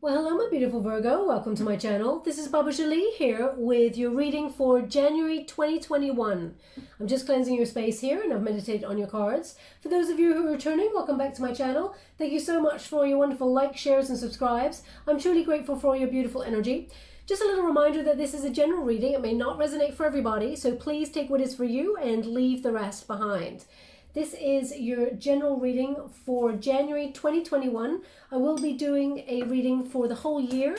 Well, hello my beautiful Virgo, welcome to my channel. This is Baba Jolie here with your reading for January 2021. I'm just cleansing your space here and I've meditated on your cards. For those of you who are returning, welcome back to my channel. Thank you so much for your wonderful likes, shares and subscribes. I'm truly grateful for your beautiful energy. Just a little reminder that this is a general reading. It may not resonate for everybody, so please take what is for you and leave the rest behind. This is your general reading for January 2021. I will be doing a reading for the whole year,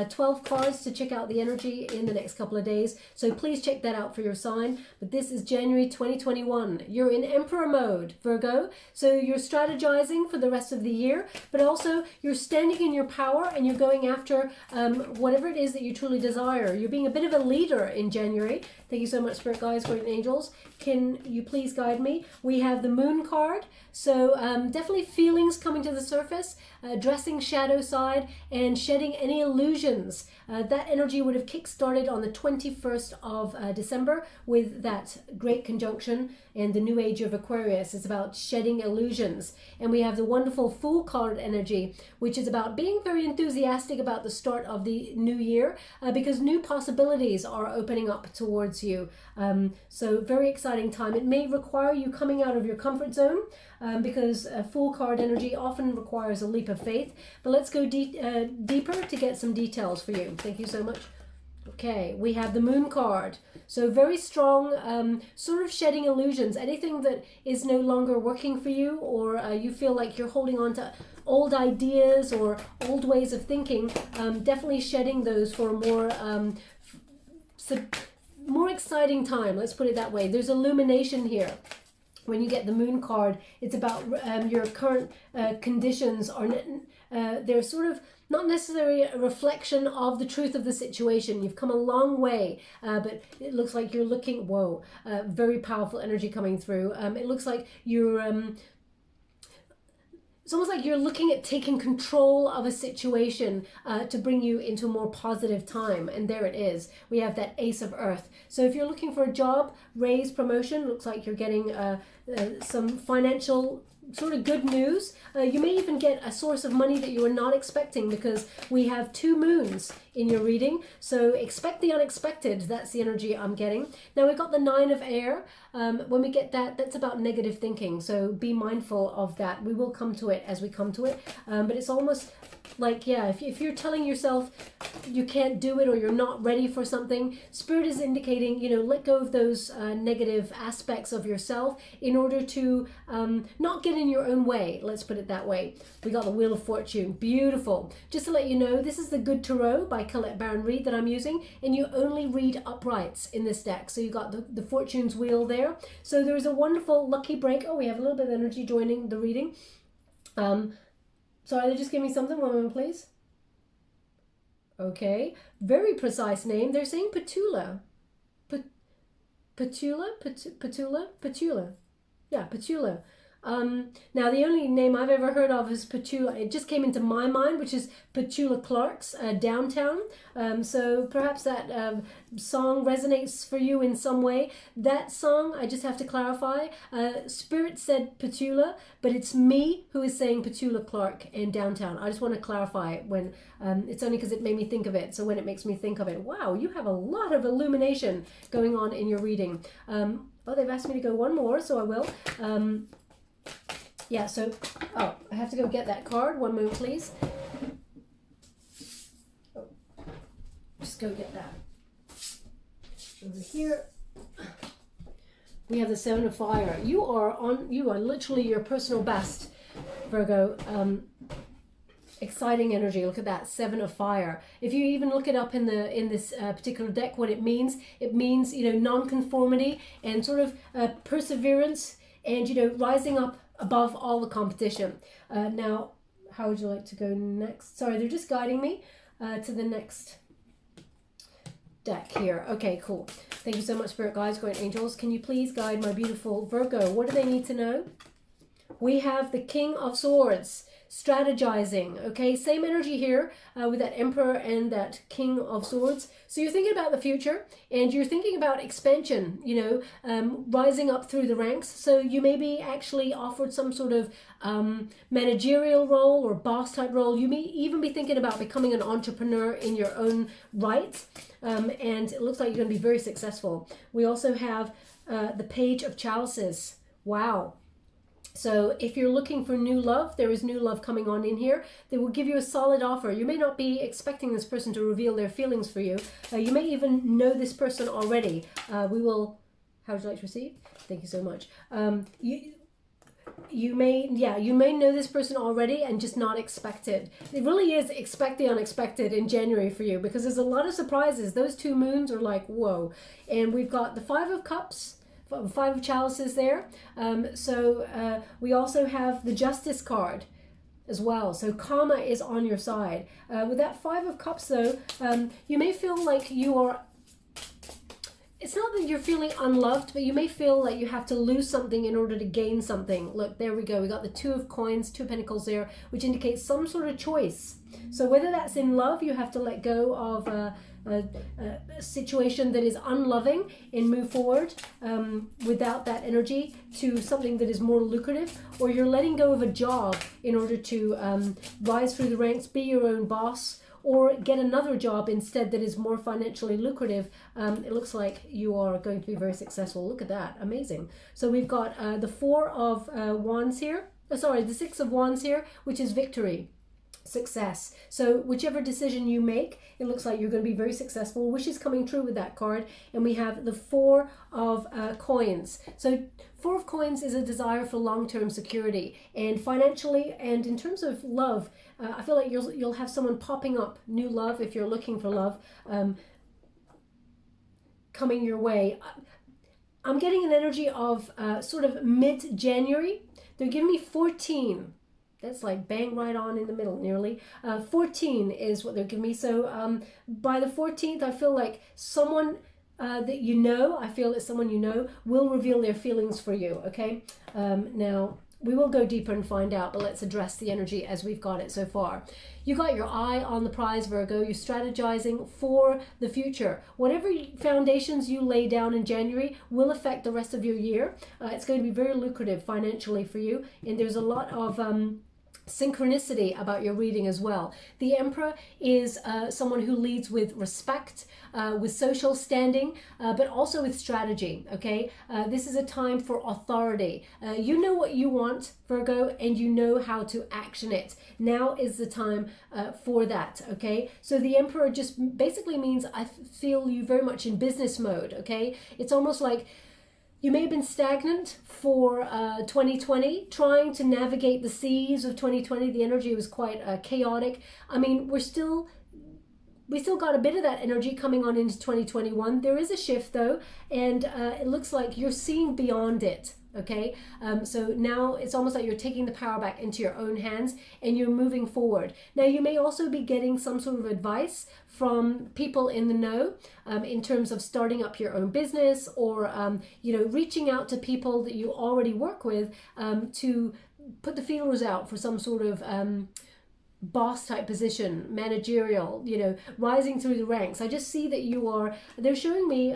12 cards to check out the energy in the next couple of days. So please check that out for your sign. But this is January 2021. You're in Emperor mode, Virgo. So you're strategizing for the rest of the year, but also you're standing in your power and you're going after whatever it is that you truly desire. You're being a bit of a leader in January. Thank you so much, Spirit Guides, Great Angels. Can you please guide me? We have the Moon card, so definitely feelings coming to the surface, addressing shadow side and shedding any illusions. That energy would have kick-started on the 21st of December with that great conjunction and the new age of Aquarius. It's about shedding illusions. And we have the wonderful Fool card energy, which is about being very enthusiastic about the start of the new year because new possibilities are opening up towards you. So very exciting time. It may require you coming out of your comfort zone because Fool card energy often requires a leap of faith. But let's go deeper to get some details for you. Thank you so much. Okay, we have the Moon card. So very strong, sort of shedding illusions. Anything that is no longer working for you, or you feel like you're holding on to old ideas or old ways of thinking, definitely shedding those for a more exciting time. Let's put it that way. There's illumination here. When you get the Moon card, it's about your current conditions are they're sort of not necessarily a reflection of the truth of the situation. You've come a long way, but it looks like you're looking, whoa, very powerful energy coming through. It looks like you're, it's almost like you're looking at taking control of a situation to bring you into a more positive time. And there it is. We have that Ace of Earth. So if you're looking for a job, raise, promotion, looks like you're getting some financial sort of good news. You may even get a source of money that you were not expecting because we have two moons in your reading. So expect the unexpected. That's the energy I'm getting. Now we've got the Nine of Air. When we get that, that's about negative thinking. So be mindful of that. We will come to it as we come to it. But it's almost like, yeah, if you're telling yourself you can't do it or you're not ready for something, Spirit is indicating, you know, let go of those negative aspects of yourself in order to not get in your own way. Let's put it that way. We got the Wheel of Fortune. Beautiful. Just to let you know, this is the Good Tarot by Colette Baron Reid that I'm using, and you only read uprights in this deck. So you got the Fortune's Wheel there. So there is a wonderful lucky break. Oh, we have a little bit of energy joining the reading. Sorry, they just give me something. One moment, please. Okay. Very precise name. They're saying Petula. Petula? Yeah, Petula. Now the only name I've ever heard of is Petula. It just came into my mind, which is Petula Clark's Downtown. So perhaps that song resonates for you in some way. That song, I just have to clarify, Spirit said Petula, but it's me who is saying Petula Clark in Downtown. I just want to clarify when it's only because it made me think of it. So when it makes me think of it, wow, you have a lot of illumination going on in your reading. Oh, they've asked me to go one more, so I will. Yeah, so, oh, I have to go get that card. One moment, please. Oh, just go get that. Over here, we have the Seven of Fire. You are literally your personal best, Virgo. Exciting energy. Look at that, Seven of Fire. If you even look it up in this particular deck, what it means, you know, non-conformity and sort of perseverance. And, you know, rising up above all the competition. Now, how would you like to go next? Sorry, they're just guiding me to the next deck here. Okay, cool. Thank you so much, Spirit Guides, Great Angels. Can you please guide my beautiful Virgo? What do they need to know? We have the King of Swords. strategizing, okay? Same energy here with that Emperor and that King of Swords. So you're thinking about the future, and you're thinking about expansion, rising up through the ranks. So you may be actually offered some sort of managerial role or boss type role. You may even be thinking about becoming an entrepreneur in your own right, and it looks like you're going to be very successful. We also have the Page of Chalices. Wow. So if you're looking for new love, there is new love coming on in here. They will give you a solid offer. You may not be expecting this person to reveal their feelings for you. You may even know this person already. How would you like to receive? Thank you so much. You may know this person already and just not expect it. It really is expect the unexpected in January for you, because there's a lot of surprises. Those 2 moons are like, whoa. And we've got the Five of Cups, Five of Chalices there. We also have the Justice card as well. So karma is on your side. With that Five of Cups though, you may feel like you are, it's not that you're feeling unloved, but you may feel like you have to lose something in order to gain something. Look, there we go. We got the Two of Coins, Two of Pentacles there, which indicates some sort of choice. So whether that's in love, you have to let go of a situation that is unloving and move forward without that energy to something that is more lucrative, or you're letting go of a job in order to rise through the ranks, be your own boss, or get another job instead that is more financially lucrative. It looks like you are going to be very successful. Look at that. Amazing. So we've got the Four of Wands here. The Six of Wands here, which is victory. Success. So whichever decision you make, it looks like you're going to be very successful. Wishes coming true with that card. And we have the Four of Coins. So Four of Coins is a desire for long-term security, and financially and in terms of love, I feel like you'll have someone popping up, new love if you're looking for love, coming your way. I'm getting an energy of sort of mid-January. They're giving me 14. That's like bang right on in the middle, nearly. 14 is what they're giving me. So by the 14th, I feel like someone that you know, will reveal their feelings for you, okay? Now, we will go deeper and find out, but let's address the energy as we've got it so far. You got your eye on the prize, Virgo. You're strategizing for the future. Whatever foundations you lay down in January will affect the rest of your year. It's going to be very lucrative financially for you, and there's a lot of synchronicity about your reading as well. The Emperor is someone who leads with respect, with social standing, but also with strategy, okay? This is a time for authority. You know what you want, Virgo, and you know how to action it. Now is the time for that, okay? So the Emperor just basically means I feel you very much in business mode, okay? It's almost like you may have been stagnant for 2020, trying to navigate the seas of 2020. The energy was quite chaotic. I mean, we still got a bit of that energy coming on into 2021. There is a shift though, and it looks like you're seeing beyond it. Okay, so now it's almost like you're taking the power back into your own hands and you're moving forward. Now you may also be getting some sort of advice from people in the know in terms of starting up your own business, or reaching out to people that you already work with to put the feelers out for some sort of boss type position, managerial, rising through the ranks. I just see that they're showing me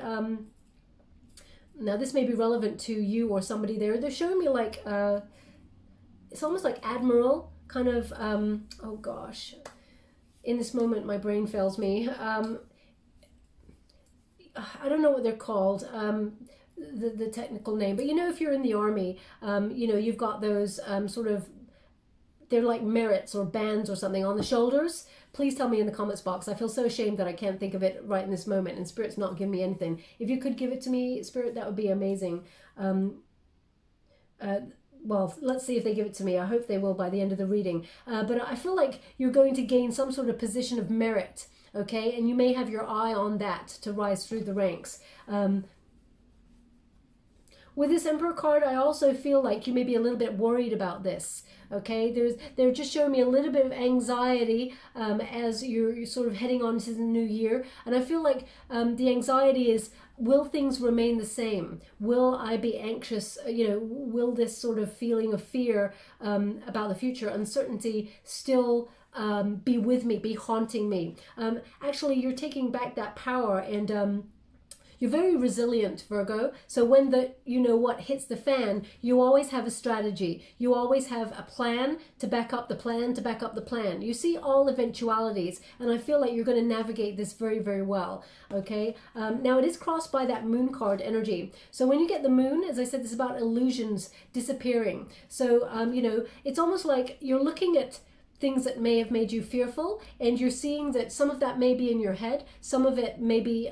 now this may be relevant to you or somebody there. They're showing me like, it's almost like admiral, kind of, oh gosh, in this moment my brain fails me. I don't know what they're called, the technical name, but if you're in the army, you've got those sort of, they're like merits or bands or something on the shoulders. Please tell me in the comments box. I feel so ashamed that I can't think of it right in this moment, and Spirit's not giving me anything. If you could give it to me, Spirit, that would be amazing. Well, let's see if they give it to me. I hope they will by the end of the reading. But I feel like you're going to gain some sort of position of merit, okay? And you may have your eye on that to rise through the ranks. with this Emperor card, I also feel like you may be a little bit worried about this. Okay, they're just showing me a little bit of anxiety as you're sort of heading on to the new year. And I feel like the anxiety is, will things remain the same? Will I be anxious? Will this sort of feeling of fear about the future, uncertainty, still be with me, be haunting me? Actually, you're taking back that power, and you're very resilient, Virgo. So when the what hits the fan, you always have a strategy. You always have a plan to back up the plan, to back up the plan. You see all eventualities, and I feel like you're going to navigate this very, very well. Okay. Now it is crossed by that moon card energy. So when you get the moon, as I said, this is about illusions disappearing. So it's almost like you're looking at things that may have made you fearful, and you're seeing that some of that may be in your head, some of it may be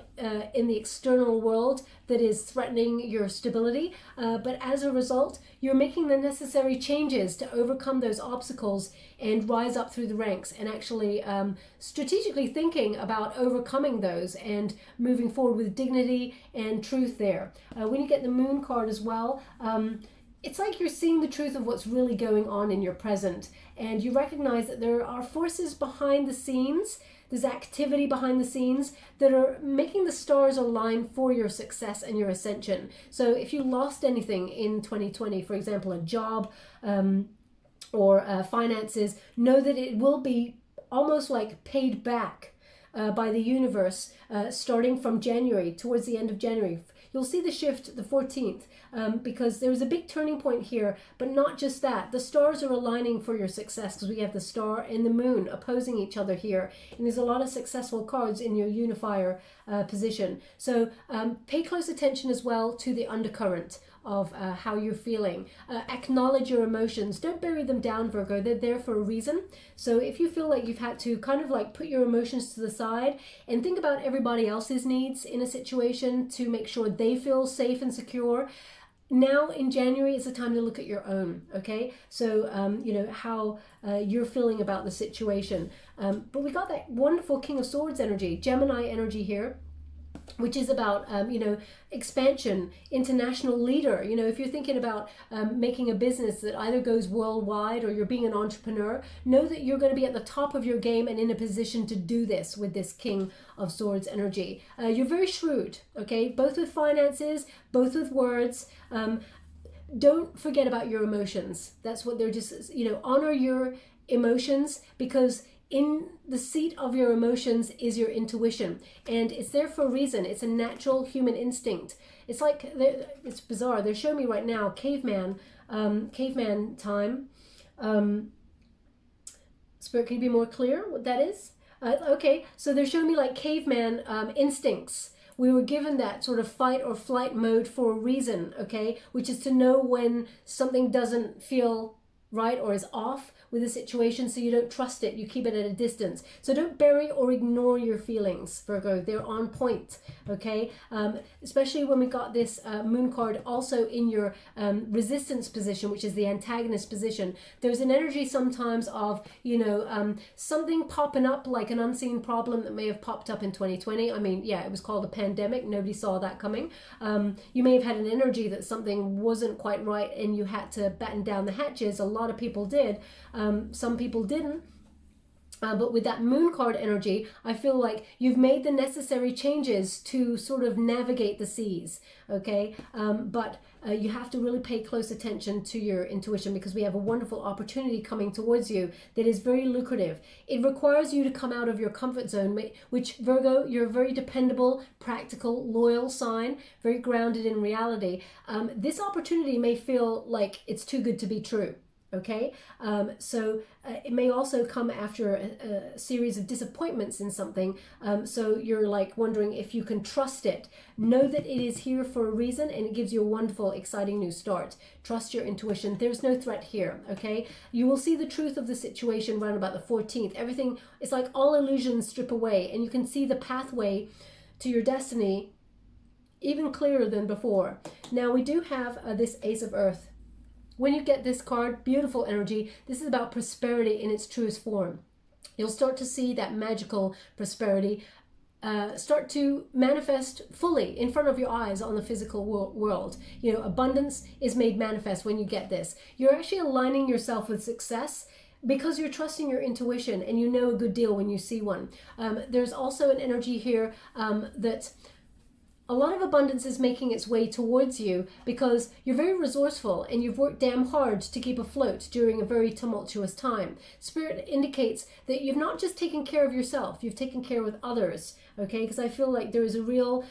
in the external world that is threatening your stability, but as a result, you're making the necessary changes to overcome those obstacles and rise up through the ranks, and actually strategically thinking about overcoming those and moving forward with dignity and truth there. When you get the moon card as well, it's like you're seeing the truth of what's really going on in your present, and you recognize that there are forces behind the scenes, there's activity behind the scenes that are making the stars align for your success and your ascension. So if you lost anything in 2020, for example, a job or finances, know that it will be almost like paid back by the universe starting from January, towards the end of January. You'll see the shift the 14th because there's a big turning point here, but not just that. The stars are aligning for your success because we have the star and the moon opposing each other here. And there's a lot of successful cards in your unifier position. So pay close attention as well to the undercurrent of how you're feeling. Acknowledge your emotions. Don't bury them down, Virgo. They're there for a reason. So if you feel like you've had to kind of like put your emotions to the side and think about everybody else's needs in a situation to make sure they feel safe and secure, now in January is the time to look at your own. Okay, so how you're feeling about the situation. But we got that wonderful King of Swords energy, Gemini energy here, which is about expansion, international leader. If you're thinking about making a business that either goes worldwide or you're being an entrepreneur, know that you're going to be at the top of your game and in a position to do this with this King of Swords energy. You're very shrewd, okay, both with finances, both with words. Don't forget about your emotions. That's what they're just, honor your emotions, because in the seat of your emotions is your intuition, and it's there for a reason. It's a natural human instinct. It's like, it's bizarre. They're showing me right now caveman time. Spirit, can you be more clear what that is? Okay, so they're showing me like caveman instincts. We were given that sort of fight or flight mode for a reason, okay, which is to know when something doesn't feel right or is off with a situation, so you don't trust it, you keep it at a distance. So don't bury or ignore your feelings, Virgo. They're on point, okay? Especially when we got this moon card also in your resistance position, which is the antagonist position. There's an energy sometimes of, something popping up, like an unseen problem that may have popped up in 2020. I mean, yeah, it was called a pandemic. Nobody saw that coming. You may have had an energy that something wasn't quite right and you had to batten down the hatches. A lot of people did. Some people didn't. But with that moon card energy, I feel like you've made the necessary changes to sort of navigate the seas, okay? But you have to really pay close attention to your intuition, because we have a wonderful opportunity coming towards you that is very lucrative. It requires you to come out of your comfort zone, which, Virgo, you're a very dependable, practical, loyal sign, very grounded in reality. This opportunity may feel like it's too good to be true. Okay, so it may also come after a series of disappointments in something. So you're like wondering if you can trust it. Know that it is here for a reason, and it gives you a wonderful, exciting new start. Trust your intuition. There's no threat here. Okay, you will see the truth of the situation around about the 14th. Everything, it's like all illusions strip away, and you can see the pathway to your destiny even clearer than before. Now we do have this Ace of Earth. When you get this card, beautiful energy, this is about prosperity in its truest form. You'll start to see that magical prosperity start to manifest fully in front of your eyes on the physical world. You know, abundance is made manifest when you get this. You're actually aligning yourself with success because you're trusting your intuition and you know a good deal when you see one. There's also an energy here that a lot of abundance is making its way towards you because you're very resourceful and you've worked damn hard to keep afloat during a very tumultuous time. Spirit indicates that you've not just taken care of yourself, you've taken care with others, okay? Because I feel like there is a real,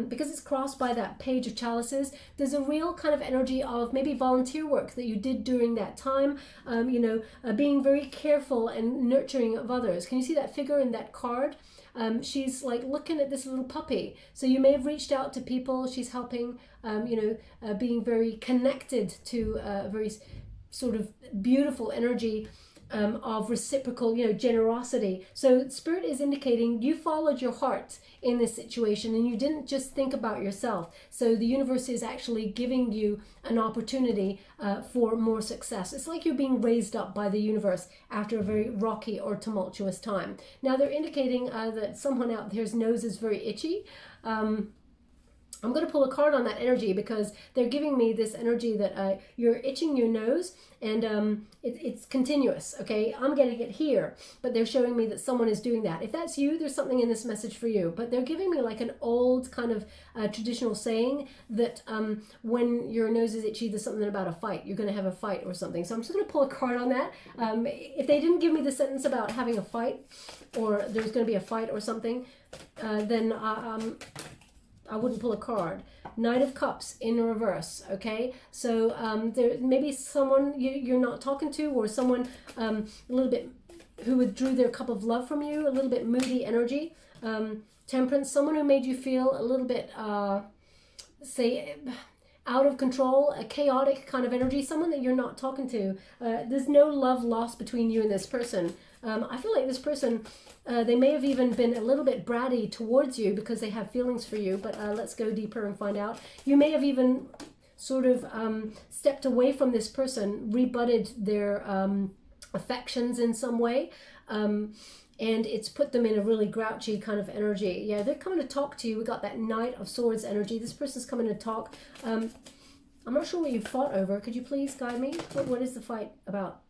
because it's crossed by that page of chalices, there's a real kind of energy of maybe volunteer work that you did during that time, being very careful and nurturing of others. Can you see that figure in that card? She's like looking at this little puppy. So you may have reached out to people. She's helping, being very connected to a very sort of beautiful energy of reciprocal, generosity. So Spirit is indicating you followed your heart in this situation and you didn't just think about yourself. So the universe is actually giving you an opportunity for more success. It's like you're being raised up by the universe after a very rocky or tumultuous time. Now they're indicating that someone out there's nose is very itchy. I'm going to pull a card on that energy because they're giving me this energy that you're itching your nose and it's continuous, okay? I'm getting it here, but they're showing me that someone is doing that. If that's you, there's something in this message for you. But they're giving me like an old kind of traditional saying that when your nose is itchy, there's something about a fight. You're going to have a fight or something. So I'm just going to pull a card on that. If they didn't give me the sentence about having a fight or there's going to be a fight or something, then I wouldn't pull a card. Knight of Cups in reverse, okay? So there may be someone you're not talking to or someone a little bit who withdrew their cup of love from you, a little bit moody energy. Temperance, someone who made you feel a little bit, say, out of control, a chaotic kind of energy, someone that you're not talking to. There's no love lost between you and this person. I feel like this person, they may have even been a little bit bratty towards you because they have feelings for you, but let's go deeper and find out. You may have even sort of stepped away from this person, rebutted their affections in some way, and it's put them in a really grouchy kind of energy. Yeah, they're coming to talk to you. We got that Knight of Swords energy. This person's coming to talk. I'm not sure what you fought over. Could you please guide me? What is the fight about?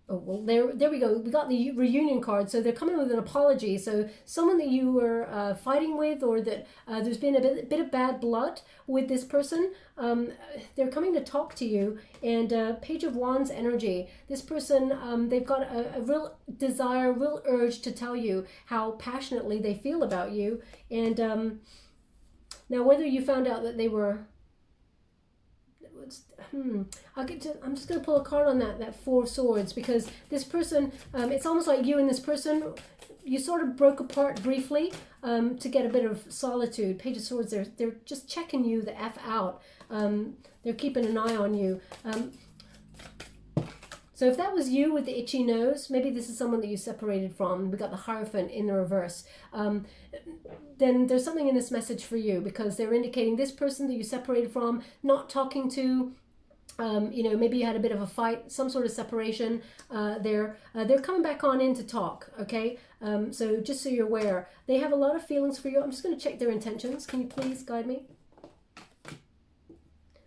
Oh, well, there we go. We got the reunion card. So they're coming with an apology. So someone that you were fighting with or that there's been a bit of bad blood with this person, they're coming to talk to you. And Page of Wands energy. This person, they've got a real desire, real urge to tell you how passionately they feel about you. And now whether you found out that they were... I'm just going to pull a card on that Four of Swords because this person, it's almost like you and this person, you sort of broke apart briefly to get a bit of solitude. Page of Swords, they're just checking you the F out. They're keeping an eye on you. So if that was you with the itchy nose, maybe this is someone that you separated from. We got the Hierophant in the reverse. Then there's something in this message for you because they're indicating this person that you separated from, not talking to, maybe you had a bit of a fight, some sort of separation. They're coming back on in to talk, okay? So just so you're aware, they have a lot of feelings for you. I'm just going to check their intentions. Can you please guide me?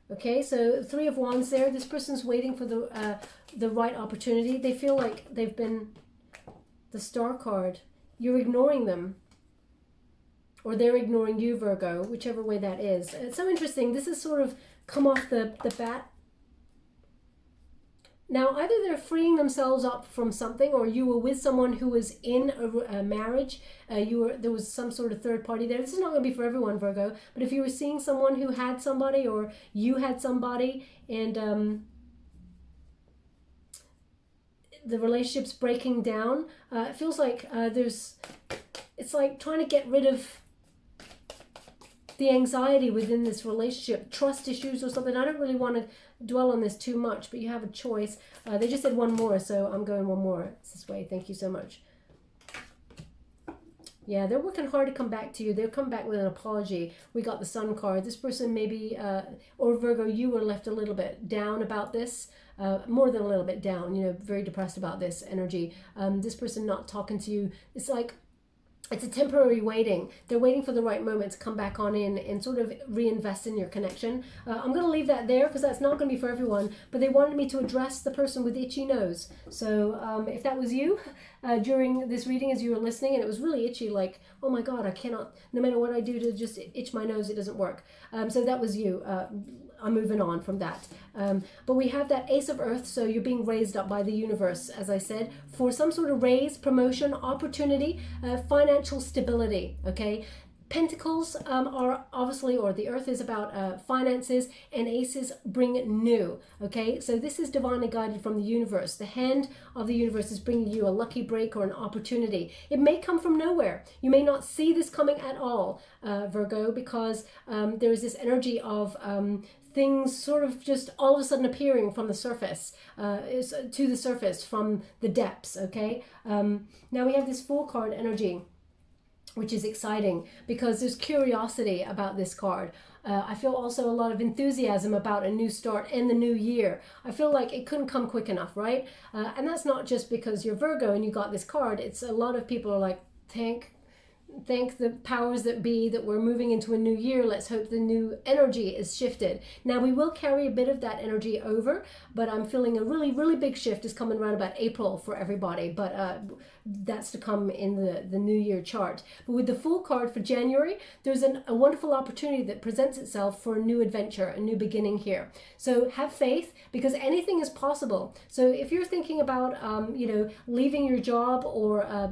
Okay, so Three of Wands there. This person's waiting for the right opportunity. They feel like they've been the Star card. You're ignoring them. Or they're ignoring you, Virgo, whichever way that is. It's so interesting. This has sort of come off the bat. Now, either they're freeing themselves up from something or you were with someone who was in a marriage. There was some sort of third party there. This is not going to be for everyone, Virgo. But if you were seeing someone who had somebody or you had somebody and the relationship's breaking down, it feels like it's like trying to get rid of the anxiety within this relationship, trust issues or something. I don't really want to dwell on this too much, but you have a choice. They just said one more, so I'm going one more. It's this way. Thank you so much. Yeah, they're working hard to come back to you. They'll come back with an apology. We got the Sun card. This person maybe, or Virgo, you were left a little bit down about this. More than a little bit down, very depressed about this energy. This person not talking to you. It's like it's a temporary waiting. They're waiting for the right moment to come back on in and sort of reinvest in your connection. I'm going to leave that there because that's not going to be for everyone, but they wanted me to address the person with itchy nose. So if that was you during this reading as you were listening and it was really itchy, like, oh my God, I cannot, no matter what I do to just itch my nose, it doesn't work. So that was you. I'm moving on from that. But we have that Ace of Earth, so you're being raised up by the universe, as I said, for some sort of raise, promotion, opportunity, financial stability, okay? Pentacles are obviously, or the Earth is about finances, and Aces bring new, okay? So this is divinely guided from the universe. The hand of the universe is bringing you a lucky break or an opportunity. It may come from nowhere. You may not see this coming at all, Virgo, because there is this energy of things sort of just all of a sudden appearing from the surface, to the surface from the depths, okay? Now we have this Fool card energy, which is exciting because there's curiosity about this card. I feel also a lot of enthusiasm about a new start and the new year. I feel like it couldn't come quick enough, right? And that's not just because you're Virgo and you got this card. It's a lot of people are like, thank the powers that be that we're moving into a new year. Let's hope the new energy is shifted. Now we will carry a bit of that energy over, but I'm feeling a really, really big shift is coming around about April for everybody. But that's to come in the new year chart. But with the Fool card for January, there's a wonderful opportunity that presents itself for a new adventure, a new beginning here. So have faith because anything is possible. So if you're thinking about, leaving your job or,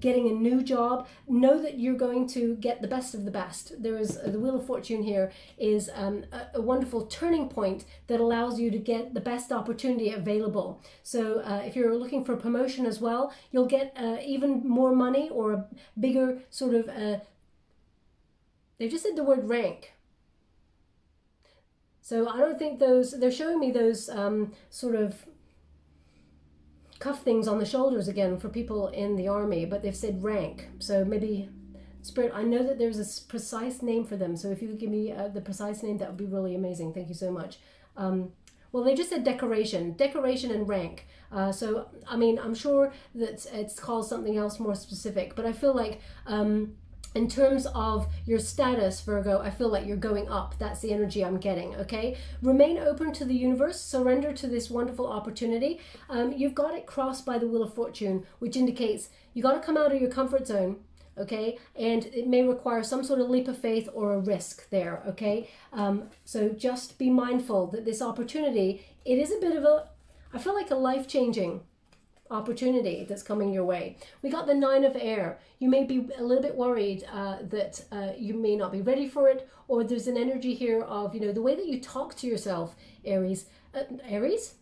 getting a new job, know that you're going to get the best of the best. There is the Wheel of Fortune here is a wonderful turning point that allows you to get the best opportunity available. So if you're looking for a promotion as well, you'll get even more money or a bigger sort of, they just said the word rank. So I don't think they're showing me those sort of cuff things on the shoulders again for people in the army, but they've said rank. So maybe Spirit, I know that there's a precise name for them. So if you could give me the precise name, that would be really amazing. Thank you so much. Well, they just said decoration and rank. So, I mean, I'm sure that it's called something else more specific, but I feel like in terms of your status, Virgo, I feel like you're going up. That's the energy I'm getting, okay? Remain open to the universe. Surrender to this wonderful opportunity. You've got it crossed by the Wheel of Fortune, which indicates you got to come out of your comfort zone, okay? And it may require some sort of leap of faith or a risk there, okay? So just be mindful that this opportunity, it is a bit of I feel like a life-changing opportunity that's coming your way. We got the Nine of Air. You may be a little bit worried that you may not be ready for it, or there's an energy here of, the way that you talk to yourself, Aries. Aries?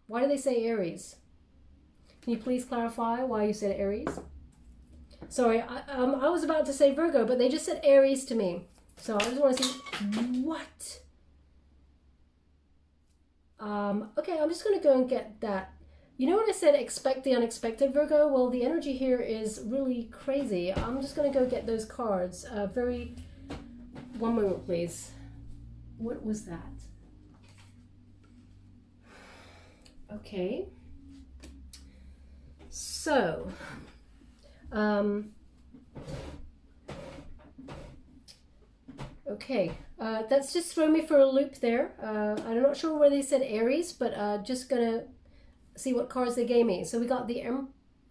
Why do they say Aries? Can you please clarify why you said Aries? Sorry, I was about to say Virgo, but they just said Aries to me. So I just want to see, what? Okay, I'm just going to go and get that. You know when I said expect the unexpected, Virgo? Well, the energy here is really crazy. I'm just going to go get those cards. One moment, please. What was that? Okay. So, okay, that's just thrown me for a loop there. I'm not sure where they said Aries, but just gonna see what cards they gave me. So we got the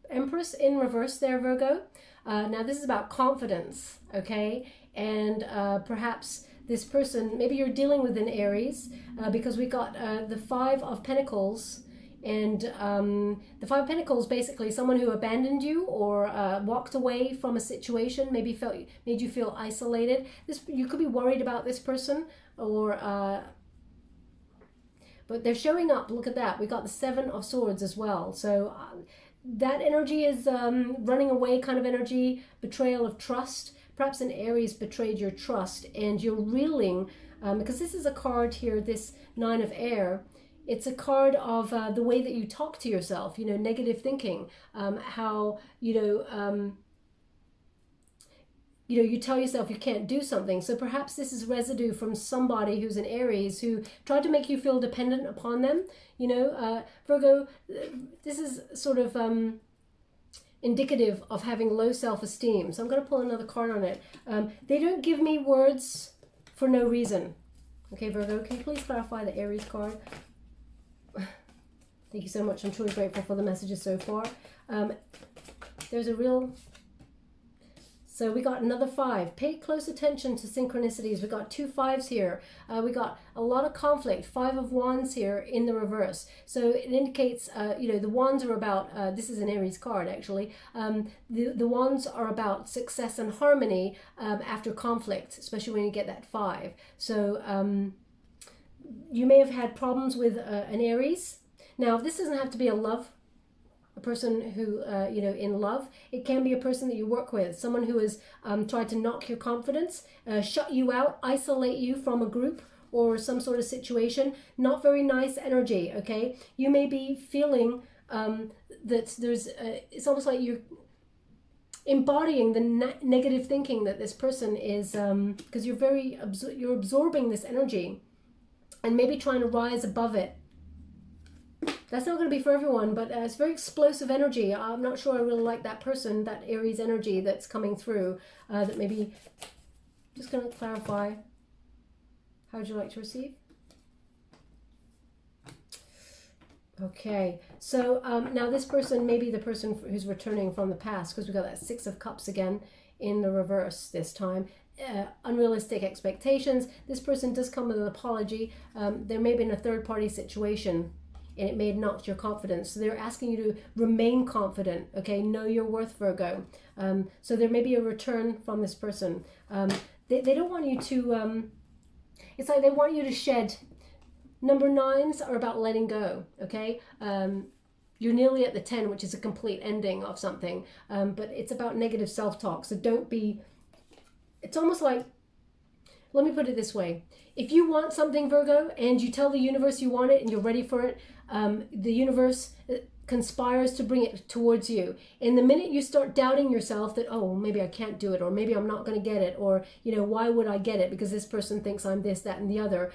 Empress in reverse there, Virgo. Now this is about confidence, okay? And perhaps this person, maybe you're dealing with an Aries, because we got the Five of Pentacles. And the Five of Pentacles, basically someone who abandoned you or walked away from a situation, maybe made you feel isolated. You could be worried about this person, or but they're showing up. Look at that. We got the Seven of Swords as well. So that energy is running away kind of energy, betrayal of trust. Perhaps an Aries betrayed your trust and you're reeling, because this is a card here, this Nine of Air. It's a card of the way that you talk to yourself, negative thinking, how, you tell yourself you can't do something. So perhaps this is residue from somebody who's an Aries who tried to make you feel dependent upon them. Virgo, this is sort of indicative of having low self-esteem. So I'm going to pull another card on it. They don't give me words for no reason. Okay, Virgo, can you please clarify the Aries card? Thank you so much. I'm truly grateful for the messages so far. There's a real... So we got another 5. Pay close attention to synchronicities. We got 2 5s here. We got a lot of conflict. 5 of Wands here in the reverse. So it indicates, you know, the Wands are about, this is an Aries card actually. The Wands are about success and harmony after conflict, especially when you get that 5. So you may have had problems with an Aries. Now, this doesn't have to be a person who, you know, in love. It can be a person that you work with, someone who has tried to knock your confidence, shut you out, isolate you from a group or some sort of situation. Not very nice energy, okay? You may be feeling that there's, it's almost like you're embodying the negative thinking that this person is, because you're absorbing this energy and maybe trying to rise above it. That's not going to be for everyone, but it's very explosive energy. I'm not sure I really like that person, that Aries energy that's coming through. That maybe, just going to clarify. How would you like to receive? Okay, so now this person may be the person who's returning from the past, because we've got that 6 of Cups again in the reverse this time. Unrealistic expectations. This person does come with an apology. There may have been a third-party situation, and it may have knocked your confidence. So they're asking you to remain confident, okay? Know your worth, Virgo. So there may be a return from this person. They don't want you to, it's like they want you to shed. Number 9s are about letting go, okay? You're nearly at the 10, which is a complete ending of something. But it's about negative self-talk. So don't be, it's almost like, let me put it this way. If you want something, Virgo, and you tell the universe you want it and you're ready for it, the universe conspires to bring it towards you. And the minute you start doubting yourself that, oh, maybe I can't do it, or maybe I'm not going to get it, or, you know, why would I get it? Because this person thinks I'm this, that, and the other.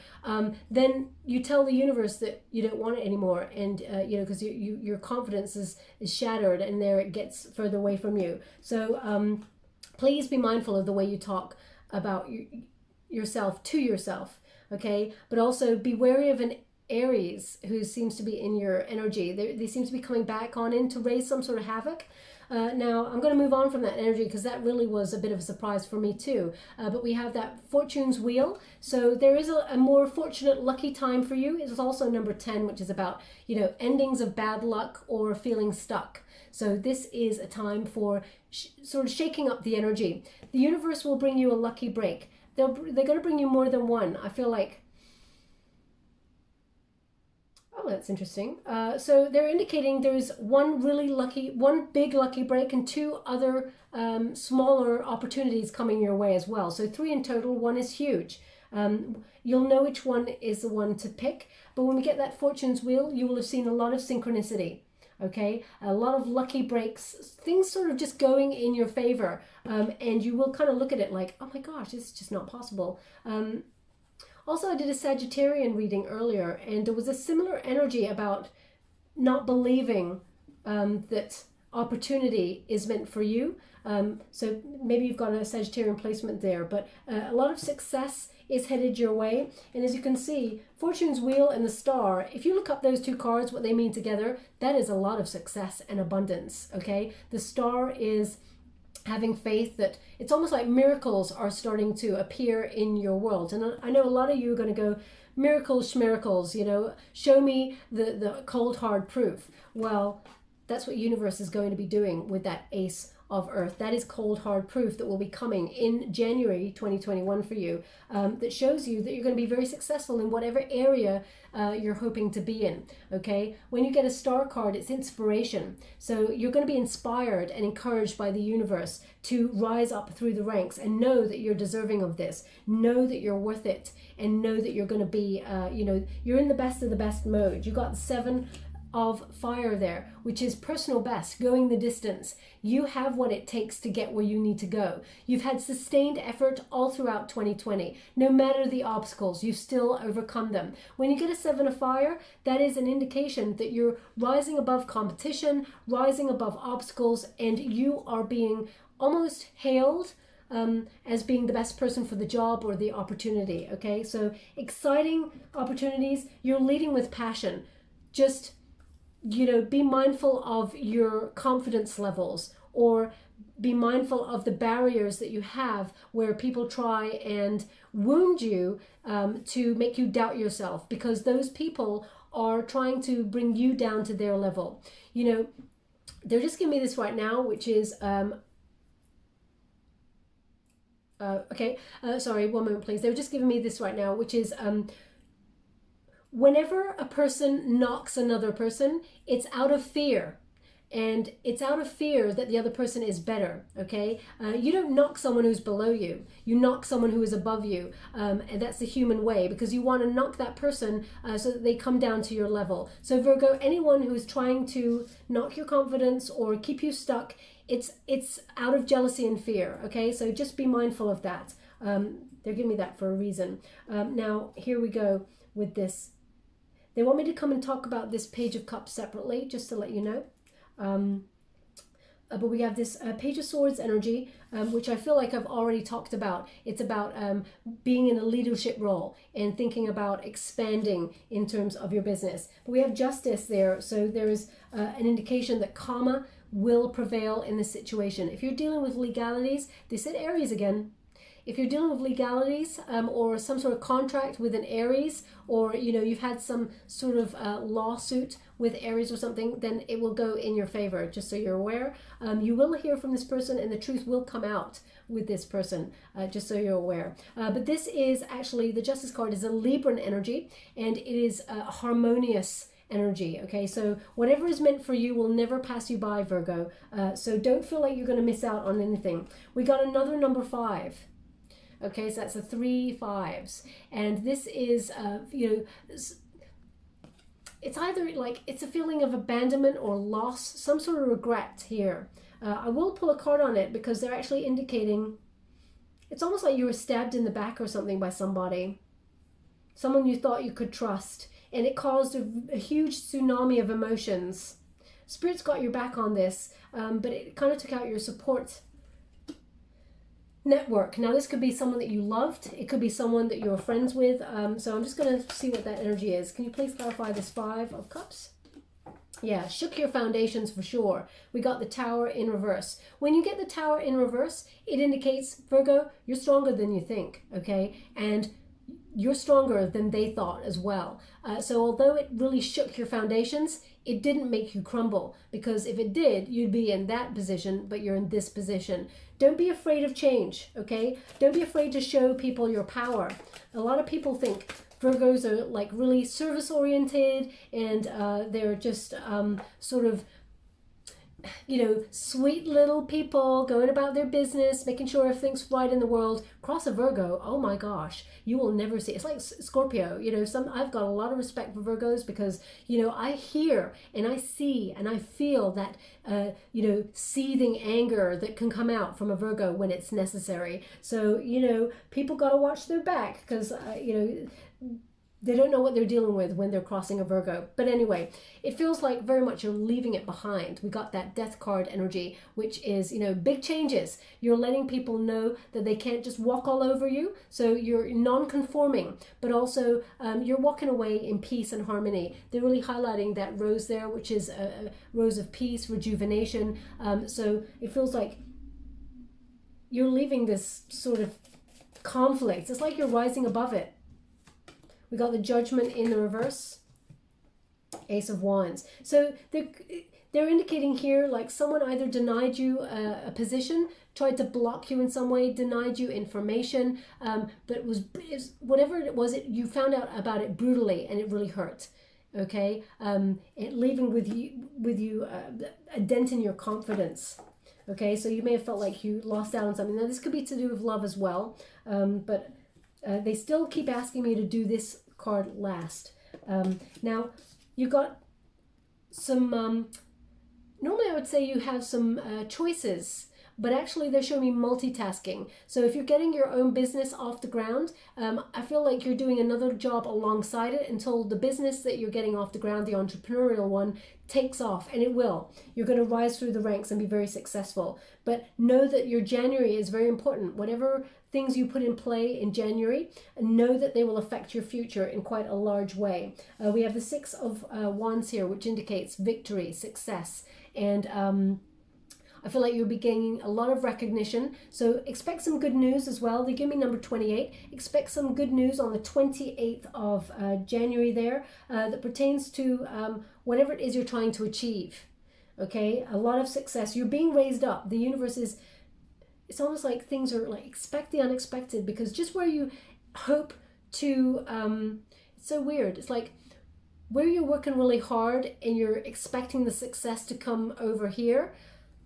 Then you tell the universe that you don't want it anymore. And, you know, because your confidence is shattered, and there it gets further away from you. So please be mindful of the way you talk about yourself to yourself, okay? But also be wary of an Aries who seems to be in your energy. They seem to be coming back on in to raise some sort of havoc. Now, I'm going to move on from that energy because that really was a bit of a surprise for me too. But we have that Fortune's Wheel. So there is a more fortunate, lucky time for you. It's also number 10, which is about, you know, endings of bad luck or feeling stuck. So this is a time for sort of shaking up the energy. The universe will bring you a lucky break. They're going to bring you more than one. I feel like, oh, that's interesting. So they're indicating there's one big lucky break and 2 other smaller opportunities coming your way as well. So 3 in total, 1 is huge. You'll know which one is the one to pick. But when we get that Fortune's Wheel, you will have seen a lot of synchronicity. Okay, a lot of lucky breaks, things sort of just going in your favor, and you will kind of look at it like, oh my gosh, this is just not possible. Also, I did a Sagittarian reading earlier, and there was a similar energy about not believing that opportunity is meant for you. So maybe you've got a Sagittarian placement there, but a lot of success is headed your way. And as you can see, Fortune's Wheel and the Star, if you look up those 2 cards, what they mean together, that is a lot of success and abundance, okay? The Star is having faith that it's almost like miracles are starting to appear in your world. And I know a lot of you are going to go, miracles, schmiracles, you know, show me the cold, hard proof. Well, that's what universe is going to be doing with that Ace of Earth. That is cold, hard proof that will be coming in January 2021 for you, that shows you that you're going to be very successful in whatever area you're hoping to be in, okay? When you get a Star card, it's inspiration. So you're going to be inspired and encouraged by the universe to rise up through the ranks and know that you're deserving of this, know that you're worth it, and know that you're going to be, you know, you're in the best of the best mode. You got the 7 of fire there, which is personal best, going the distance. You have what it takes to get where you need to go. You've had sustained effort all throughout 2020. No matter the obstacles, you still overcome them. When you get a 7 of fire, that is an indication that you're rising above competition, rising above obstacles, and you are being almost hailed as being the best person for the job or the opportunity. Okay, so exciting opportunities. You're leading with passion. Just, be mindful of your confidence levels, or be mindful of the barriers that you have where people try and wound you to make you doubt yourself, because those people are trying to bring you down to their level. They're just giving me this right now, which is sorry, one moment please. They're just giving me this right now, which is whenever a person knocks another person, it's out of fear. And it's out of fear that the other person is better, okay? You don't knock someone who's below you. You knock someone who is above you. And that's the human way, because you want to knock that person so that they come down to your level. So Virgo, anyone who is trying to knock your confidence or keep you stuck, it's out of jealousy and fear, okay? So just be mindful of that. They're giving me that for a reason. Now, here we go with this. They want me to come and talk about this Page of Cups separately, just to let you know. But we have this Page of Swords energy, which I feel like I've already talked about. It's about being in a leadership role and thinking about expanding in terms of your business. But we have Justice there, so there is an indication that karma will prevail in this situation. If you're dealing with legalities, they said Aries again. If you're dealing with legalities or some sort of contract with an Aries, or you've had some sort of lawsuit with Aries or something, then it will go in your favor, just so you're aware. You will hear from this person and the truth will come out with this person, just so you're aware. But this is actually, the Justice card is a Libran energy, and it is a harmonious energy. Okay, so whatever is meant for you will never pass you by, Virgo. So don't feel like you're going to miss out on anything. We got another number 5. Okay, so that's a 3 5s, and this is it's either like it's a feeling of abandonment or loss, some sort of regret here. I will pull a card on it because they're actually indicating it's almost like you were stabbed in the back or something by somebody, someone you thought you could trust, and it caused a huge tsunami of emotions. Spirit's got your back on this, but it kind of took out your support network. Now this could be someone that you loved, it could be someone that you're friends with, so I'm just going to see what that energy is. Can you please clarify this 5 of Cups? Yeah, shook your foundations for sure. We got the Tower in reverse. When you get the Tower in reverse, it indicates, Virgo, you're stronger than you think, okay? And you're stronger than they thought as well. So although it really shook your foundations, it didn't make you crumble, because if it did, you'd be in that position, but you're in this position. Don't be afraid of change, okay? Don't be afraid to show people your power. A lot of people think Virgos are like really service oriented, and they're just sort of, sweet little people going about their business, making sure everything's right in the world. Cross a Virgo, oh my gosh, you will never see. It's like Scorpio, I've got a lot of respect for Virgos because, I hear and I see and I feel that, seething anger that can come out from a Virgo when it's necessary. So, people got to watch their back because, they don't know what they're dealing with when they're crossing a Virgo. But anyway, it feels like very much you're leaving it behind. We got that Death card energy, which is, big changes. You're letting people know that they can't just walk all over you. So you're non-conforming, but also you're walking away in peace and harmony. They're really highlighting that rose there, which is a rose of peace, rejuvenation. So it feels like you're leaving this sort of conflict. It's like you're rising above it. We got the Judgment in the reverse, Ace of Wands. So they're indicating here like someone either denied you a position, tried to block you in some way, denied you information, but it was whatever it was, you found out about it brutally and it really hurt. Okay, it leaving with you a dent in your confidence. Okay, so you may have felt like you lost out on something. Now this could be to do with love as well, but they still keep asking me to do this card last. Now, you got normally I would say you have some choices, but actually they're showing me multitasking. So if you're getting your own business off the ground, I feel like you're doing another job alongside it until the business that you're getting off the ground, the entrepreneurial one, takes off, and it will. You're going to rise through the ranks and be very successful. But know that your January is very important. Whatever things you put in play in January, know that they will affect your future in quite a large way. We have the Six of Wands here, which indicates victory, success, and I feel like you'll be gaining a lot of recognition. So expect some good news as well. They give me number 28. Expect some good news on the 28th of January there that pertains to whatever it is you're trying to achieve. Okay, a lot of success. You're being raised up. The universe is, it's almost like things are like, expect the unexpected, because just where you hope to, it's so weird. It's like where you're working really hard and you're expecting the success to come over here,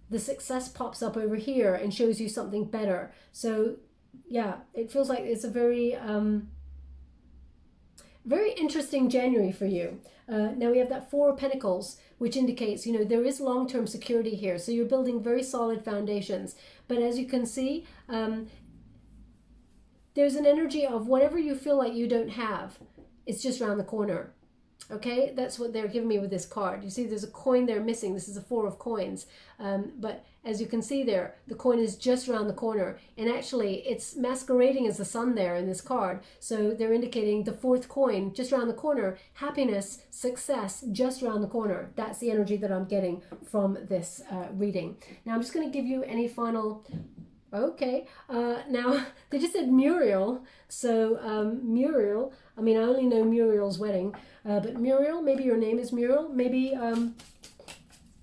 the success pops up over here and shows you something better. So yeah, it feels like it's a very very interesting January for you. Now we have that Four of Pentacles, which indicates, you know, there is long-term security here. So you're building very solid foundations. But as you can see, there's an energy of whatever you feel like you don't have, it's just around the corner. Okay, that's what they're giving me with this card. You see there's a coin there missing. This is a Four of Coins. But as you can see there, the coin is just around the corner. And actually, it's masquerading as the sun there in this card. So they're indicating the fourth coin just around the corner. Happiness, success, just around the corner. That's the energy that I'm getting from this reading. Now, I'm just going to give you any final... Okay, now they just said Muriel, so Muriel, I mean I only know Muriel's wedding, but Muriel, maybe your name is Muriel, maybe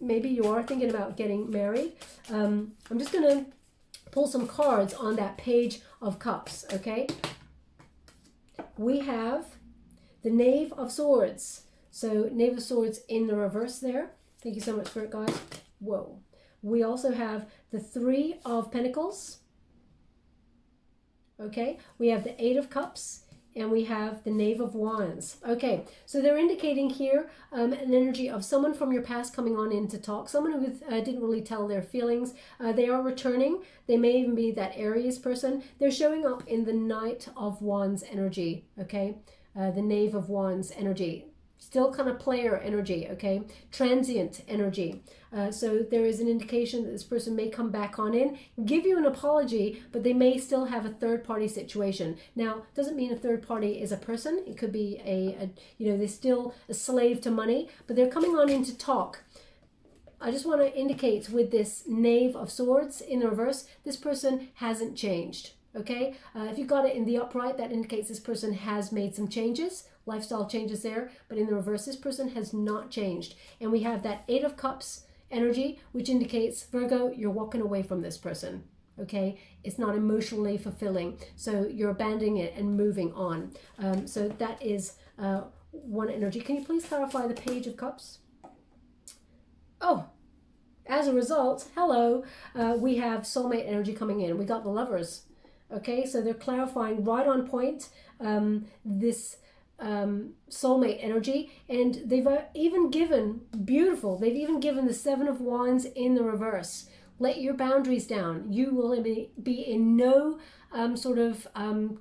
maybe you are thinking about getting married. I'm just going to pull some cards on that Page of Cups, okay? We have the Knave of Swords, so Knave of Swords in the reverse there. Thank you so much for it, guys. Whoa. We also have the Three of Pentacles. Okay, we have the Eight of Cups, and we have the Knave of Wands. Okay, so they're indicating here an energy of someone from your past coming on in to talk, someone who didn't really tell their feelings. They are returning. They may even be that Aries person. They're showing up in the Knight of Wands energy, okay? The Knave of Wands energy. Still kind of player energy, okay? Transient energy. So there is an indication that this person may come back on in, give you an apology, but they may still have a third party situation. Now, doesn't mean a third party is a person. It could be you know, they're still a slave to money, but they're coming on in to talk. I just want to indicate with this Knave of Swords in the reverse, this person hasn't changed, okay? If you got it in the upright, that indicates this person has made some changes, lifestyle changes there, but in the reverse, this person has not changed. And we have that Eight of Cups energy, which indicates, Virgo, you're walking away from this person, okay? It's not emotionally fulfilling, so you're abandoning it and moving on. So that is one energy. Can you please clarify the Page of Cups? Oh, as a result, hello, we have soulmate energy coming in. We got the Lovers, okay? So they're clarifying right on point this soulmate energy, and they've even given, beautiful, they've even given the Seven of Wands in the reverse. Let your boundaries down. You will be in no sort of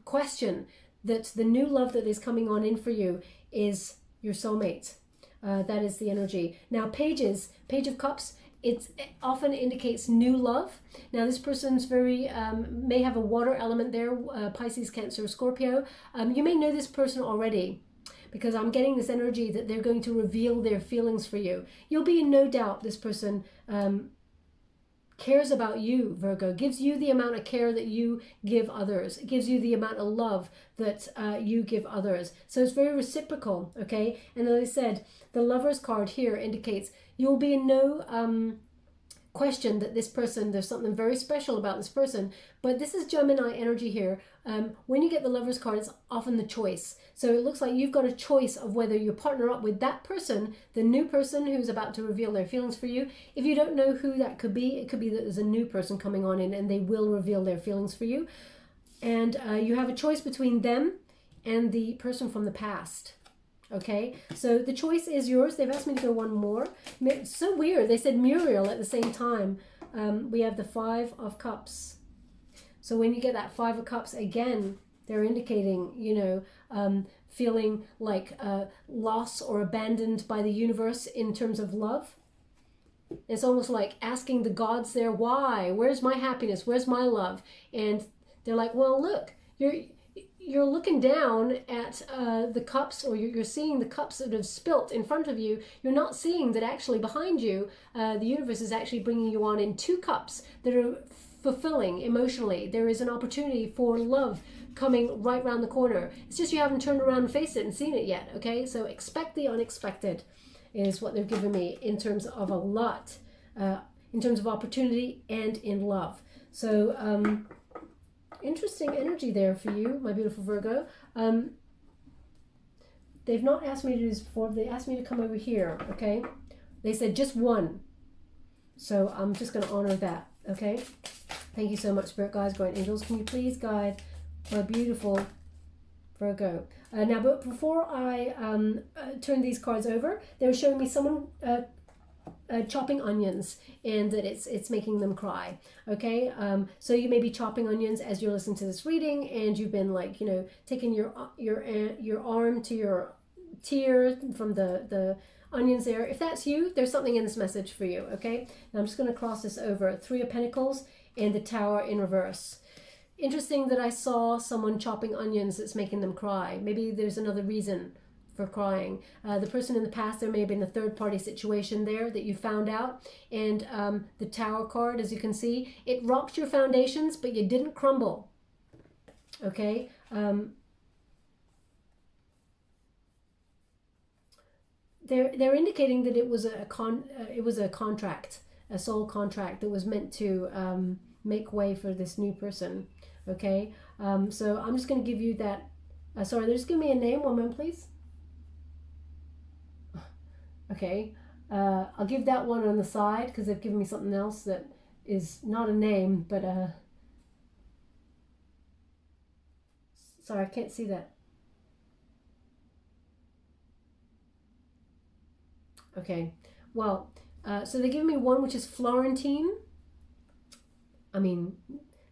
question that the new love that is coming on in for you is your soulmate. That is the energy. Now, Page of Cups, it often indicates new love. Now, this person's very, may have a water element there, Pisces, Cancer, Scorpio. You may know this person already, because I'm getting this energy that they're going to reveal their feelings for you. You'll be in no doubt this person cares about you, Virgo, gives you the amount of care that you give others. It gives you the amount of love that you give others. So it's very reciprocal, okay? And as I said, the Lovers card here indicates you'll be in no question that this person, there's something very special about this person. But this is Gemini energy here. When you get the Lovers card, it's often the choice. So it looks like you've got a choice of whether you partner up with that person, the new person who's about to reveal their feelings for you. If you don't know who that could be, it could be that there's a new person coming on in and they will reveal their feelings for you. And you have a choice between them and the person from the past. Okay, so the choice is yours. They've asked me to go one more. It's so weird. They said Muriel at the same time. We have the Five of Cups. So when you get that Five of Cups again, they're indicating, you know, feeling like loss or abandoned by the universe in terms of love. It's almost like asking the gods there, why? Where's my happiness? Where's my love? And they're like, well, look, you're looking down at the cups, or you're seeing the cups that have spilt in front of you. You're not seeing that actually behind you, the universe is actually bringing you on in two cups that are fulfilling emotionally. There is an opportunity for love coming right around the corner. It's just you haven't turned around and faced it and seen it yet, okay? So expect the unexpected is what they're giving me in terms of a lot, in terms of opportunity and in love. So, interesting energy there for you, my beautiful Virgo. They've not asked me to do this before. They asked me to come over here, okay? They said just one. So I'm just going to honor that, okay? Thank you so much, Spirit Guides, Guardian Angels. Can you please guide my beautiful Virgo? Now, but before I turn these cards over, they were showing me someone chopping onions, and that it's making them cry. Okay, so you may be chopping onions as you're listening to this reading, and you've been like, you know, taking your arm to your tear from the onions there. If that's you, there's something in this message for you. Okay, now I'm just going to cross this over. Three of Pentacles and the Tower in reverse. Interesting that I saw someone chopping onions that's making them cry. Maybe there's another reason for crying. The person in the past, there may have been a third-party situation there that you found out. And the Tower card, as you can see, it rocked your foundations, but you didn't crumble. Okay? They're indicating that it was a contract, a soul contract that was meant to make way for this new person. Okay? So I'm just going to give you that. Sorry, just give me a name. One moment, please. Okay, I'll give that one on the side because they've given me something else that is not a name, but sorry, I can't see that. Okay, well, so they give me one which is Florentine. I mean,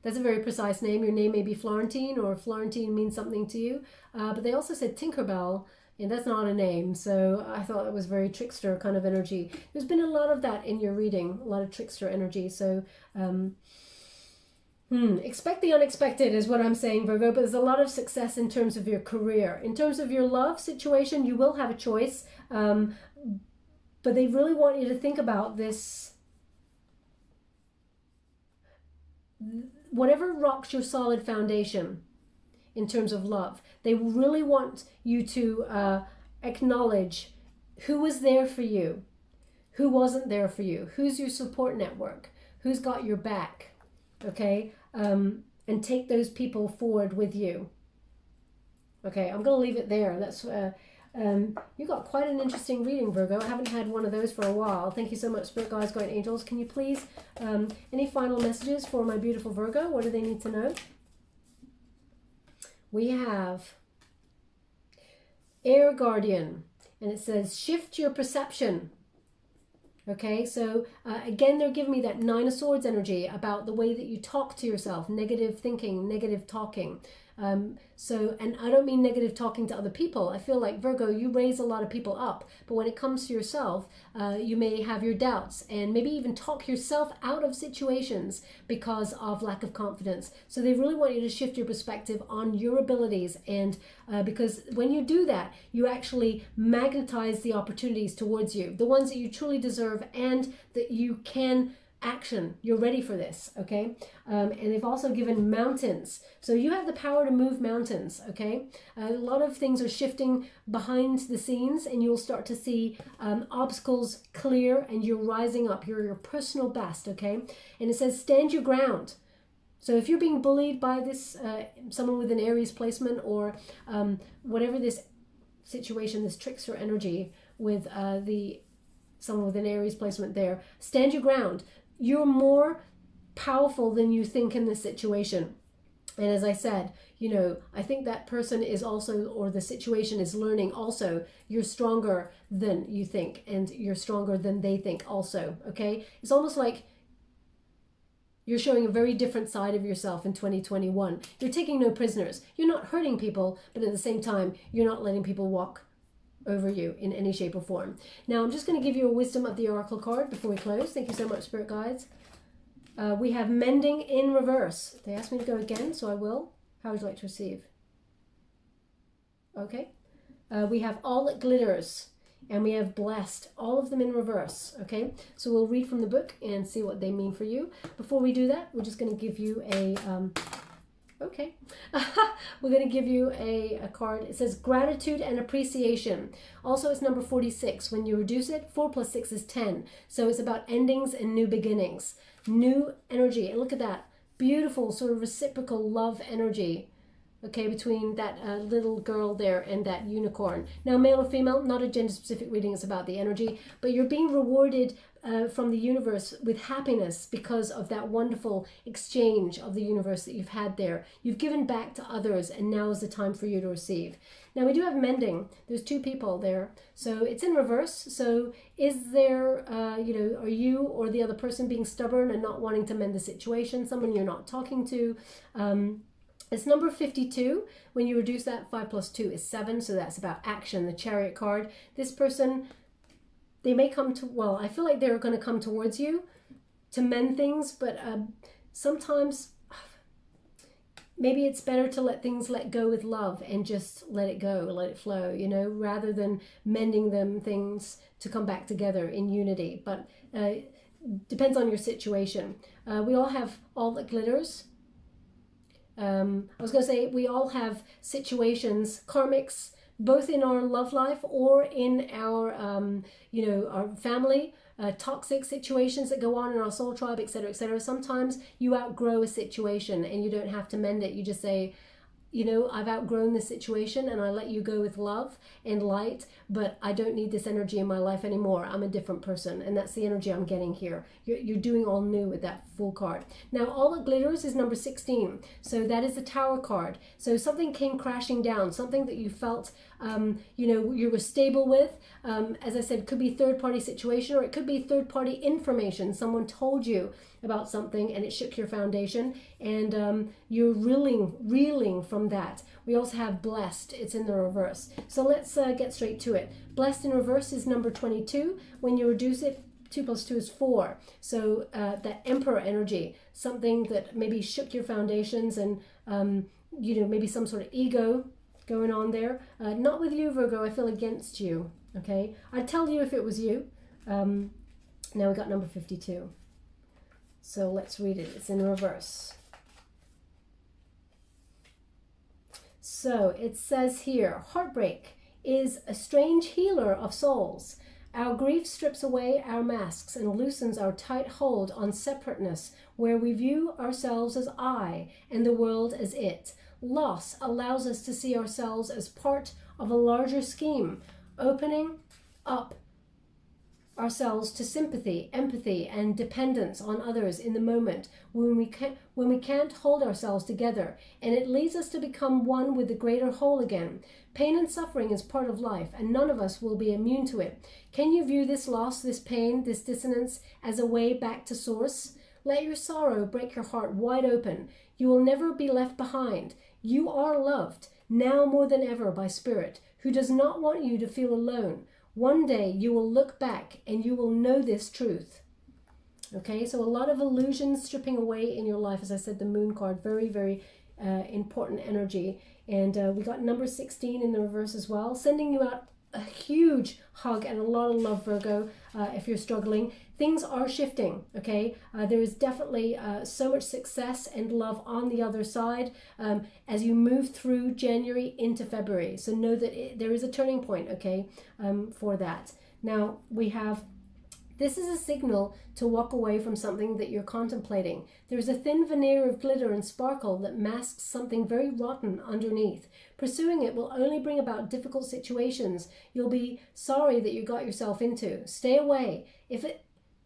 that's a very precise name. Your name may be Florentine, or Florentine means something to you, but they also said Tinkerbell. And that's not a name, so I thought it was very trickster kind of energy. There's been a lot of that in your reading, a lot of trickster energy. So expect the unexpected is what I'm saying, Virgo. But there's a lot of success in terms of your career. In terms of your love situation, you will have a choice. But they really want you to think about this. Whatever rocks your solid foundation in terms of love, they really want you to acknowledge who was there for you, who wasn't there for you, who's your support network, who's got your back, okay? And take those people forward with you. Okay, I'm going to leave it there. That's you got quite an interesting reading, Virgo. I haven't had one of those for a while. Thank you so much, Spirit Guides, Guardian Angels. Can you please, any final messages for my beautiful Virgo? What do they need to know? We have Air Guardian, and it says shift your perception. Okay, so again, they're giving me that Nine of Swords energy about the way that you talk to yourself, negative thinking, negative talking. And I don't mean negative talking to other people. I feel like, Virgo, you raise a lot of people up, but when it comes to yourself, you may have your doubts and maybe even talk yourself out of situations because of lack of confidence. So they really want you to shift your perspective on your abilities, and because when you do that, you actually magnetize the opportunities towards you, the ones that you truly deserve and that you can action. You're ready for this, okay? And they've also given mountains. So you have the power to move mountains, okay? A lot of things are shifting behind the scenes, and you'll start to see obstacles clear, and you're rising up. You're your personal best, okay? And it says stand your ground. So if you're being bullied by this, someone with an Aries placement, or whatever this situation, this trickster energy with someone with an Aries placement there, stand your ground. You're more powerful than you think in this situation. And as I said, you know, I think that person is also, or the situation is learning also, you're stronger than you think, and you're stronger than they think also, okay? It's almost like you're showing a very different side of yourself in 2021. You're taking no prisoners. You're not hurting people, but at the same time, you're not letting people walk over you in any shape or form. Now, I'm just going to give you a wisdom of the oracle card before we close. Thank you so much, Spirit Guides. We have mending in reverse. They asked me to go again, so I will. How would you like to receive? Okay. We have all that glitters, and we have blessed, all of them in reverse. Okay. So we'll read from the book and see what they mean for you. Before we do that, we're just going to give you a okay. We're going to give you a card. It says gratitude and appreciation. Also, it's number 46. When you reduce it, 4 plus 6 is 10. So it's about endings and new beginnings. New energy. And look at that. Beautiful sort of reciprocal love energy. Okay, between that little girl there and that unicorn. Now, male or female, not a gender-specific reading. It's about the energy. But you're being rewarded from the universe with happiness because of that wonderful exchange of the universe that you've had there. You've given back to others, and now is the time for you to receive. Now, we do have mending. There's 2 people there. So it's in reverse. So is there, you know, are you or the other person being stubborn and not wanting to mend the situation? Someone you're not talking to? It's number 52. When you reduce that, 5 plus 2 is 7. So that's about action, the Chariot card. This person, they may come to, well, I feel like they're going to come towards you to mend things, but sometimes maybe it's better to let things let go with love and just let it go, let it flow, you know, rather than mending them things to come back together in unity. But depends on your situation. We all have all that glitters. I was going to say we all have situations, karmics, both in our love life or in our, you know, our family, toxic situations that go on in our soul tribe, etc., etc. Sometimes you outgrow a situation and you don't have to mend it. You just say, you know, I've outgrown this situation and I let you go with love and light, but I don't need this energy in my life anymore. I'm a different person. And that's the energy I'm getting here. You're doing all new with that full card. Now, all that glitters is number 16. So that is the Tower card. So something came crashing down, something that you felt, you know, you were stable with. As I said, could be third-party situation or it could be third-party information. Someone told you about something and it shook your foundation and you're reeling from that. We also have blessed. It's in the reverse. So let's get straight to it. Blessed in reverse is number 22. When you reduce it, 2 plus 2 is 4. So that Emperor energy, something that maybe shook your foundations and, you know, maybe some sort of ego going on there. Not with you, Virgo. I feel against you. Okay. I'd tell you if it was you. Now we got number 52. So let's read it. It's in reverse. So it says here, heartbreak is a strange healer of souls. Our grief strips away our masks and loosens our tight hold on separateness, where we view ourselves as I and the world as it. Loss allows us to see ourselves as part of a larger scheme, opening up ourselves to sympathy, empathy, and dependence on others in the moment when we can't hold ourselves together, and it leads us to become one with the greater whole again. Pain and suffering is part of life, and none of us will be immune to it. Can you view this loss, this pain, this dissonance as a way back to source? Let your sorrow break your heart wide open. You will never be left behind. You are loved, now more than ever, by Spirit, who does not want you to feel alone. One day you will look back and you will know this truth. Okay, so a lot of illusions stripping away in your life. As I said, the Moon card, very, very important energy. And we got number 16 in the reverse as well, sending you out a huge hug and a lot of love, Virgo, if you're struggling. Things are shifting, okay? There is definitely so much success and love on the other side as you move through January into February. So know that there is a turning point, okay, for that. Now, we have, this is a signal to walk away from something that you're contemplating. There's a thin veneer of glitter and sparkle that masks something very rotten underneath. Pursuing it will only bring about difficult situations you'll be sorry that you got yourself into. Stay away.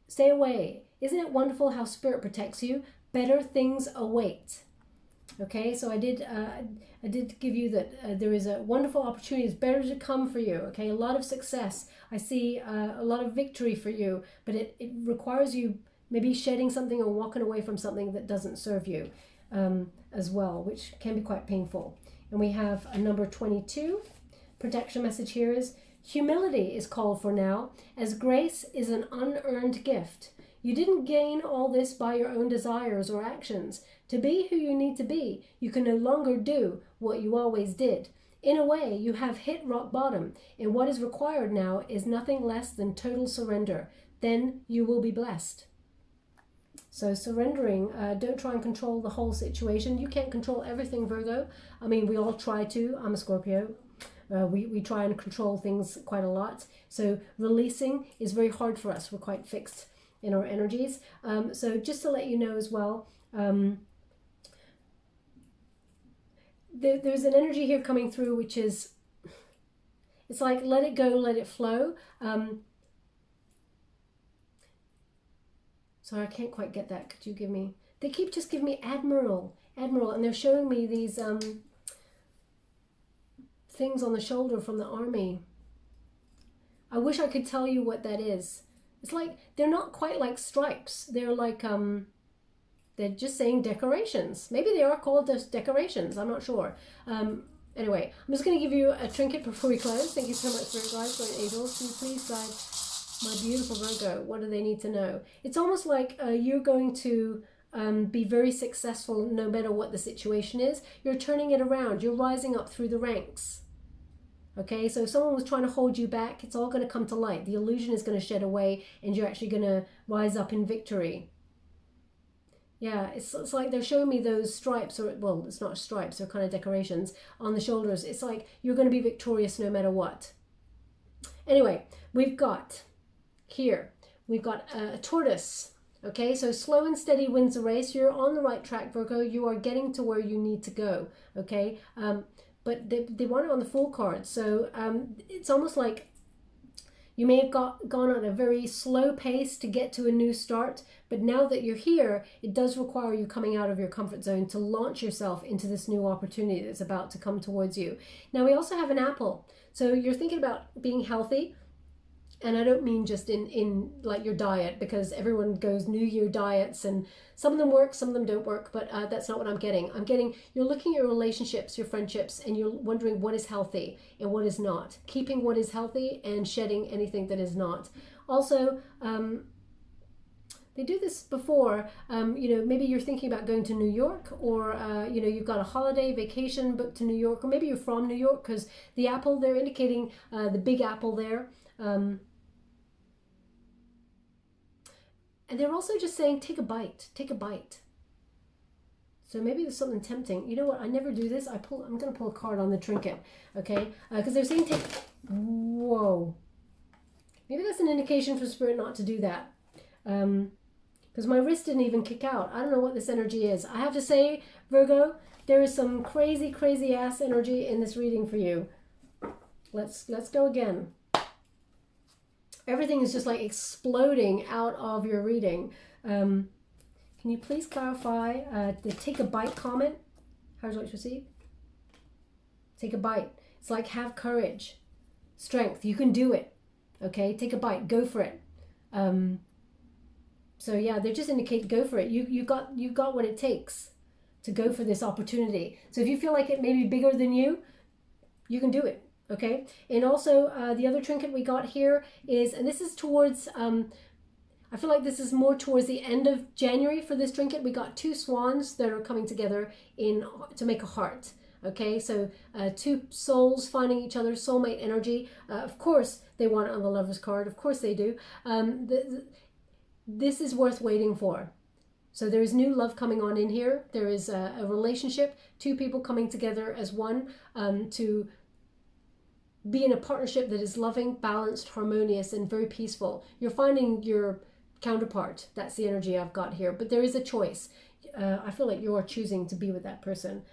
Stay away. Isn't it wonderful how Spirit protects you? Better things await. Okay, so I did give you that there is a wonderful opportunity. It's better to come for you. Okay, a lot of success. I see a lot of victory for you, but it requires you maybe shedding something or walking away from something that doesn't serve you as well, which can be quite painful. And we have a number 22. Protection message here is humility is called for now, as grace is an unearned gift. You didn't gain all this by your own desires or actions. To be who you need to be, you can no longer do what you always did. In a way, you have hit rock bottom, and what is required now is nothing less than total surrender. Then you will be blessed. So surrendering, don't try and control the whole situation. You can't control everything, Virgo. I mean, we all try to. I'm a Scorpio. We try and control things quite a lot. So releasing is very hard for us. We're quite fixed in our energies. So just to let you know as well, there's an energy here coming through, which is, it's like, let it go, let it flow. Sorry, I can't quite get that. Could you give me, they keep just giving me Admiral, and they're showing me these things on the shoulder from the army. I wish I could tell you what that is. It's like, they're not quite like stripes. They're like, they're just saying decorations. Maybe they are called just decorations. I'm not sure. Anyway, I'm just going to give you a trinket before we close. Thank you so much for guys, going angels. Can you please guide my beautiful Virgo? What do they need to know? It's almost like you're going to be very successful no matter what the situation is. You're turning it around. You're rising up through the ranks. Okay, so if someone was trying to hold you back, it's all going to come to light. The illusion is going to shed away, and you're actually going to rise up in victory. Yeah, it's like they're showing me those stripes, or, well, it's not stripes, they're kind of decorations on the shoulders. It's like you're going to be victorious no matter what. Anyway, we've got here, we've got a tortoise. Okay, so slow and steady wins the race. You're on the right track, Virgo. You are getting to where you need to go. Okay, but they want it on the full card. So it's almost like you may have gone at a very slow pace to get to a new start, but now that you're here, it does require you coming out of your comfort zone to launch yourself into this new opportunity that's about to come towards you. Now, we also have an apple. So you're thinking about being healthy. And I don't mean just in like your diet, because everyone goes New Year diets, and some of them work, some of them don't work, but that's not what I'm getting. I'm getting, you're looking at your relationships, your friendships, and you're wondering what is healthy and what is not. Keeping what is healthy and shedding anything that is not. Also, they do this before, you know, maybe you're thinking about going to New York, or, you know, you've got a holiday vacation booked to New York, or maybe you're from New York, because the apple, they're indicating the big apple there. And they're also just saying, take a bite, take a bite. So maybe there's something tempting. You know what? I never do this. I'm going to pull a card on the trinket, okay? Because they're saying take, whoa. Maybe that's an indication for Spirit not to do that. Because my wrist didn't even kick out. I don't know what this energy is. I have to say, Virgo, there is some crazy, crazy ass energy in this reading for you. Let's go again. Everything is just like exploding out of your reading. Can you please clarify the take a bite comment? How would you like to receive? Take a bite. It's like have courage, strength. You can do it. Okay, take a bite. Go for it. So yeah, they just indicate go for it. You got what it takes to go for this opportunity. So if you feel like it may be bigger than you, you can do it. Okay, and also the other trinket we got here is, and this is towards, I feel like this is more towards the end of January for this trinket. We got two swans that are coming together to make a heart. Okay, so two souls finding each other, soulmate energy. Of course, they want it on the Lover's card. Of course they do. This is worth waiting for. So there is new love coming on in here. There is a relationship, two people coming together as one to be in a partnership that is loving, balanced, harmonious, and very peaceful. You're finding your counterpart. That's the energy I've got here. But there is a choice. I feel like you're choosing to be with that person.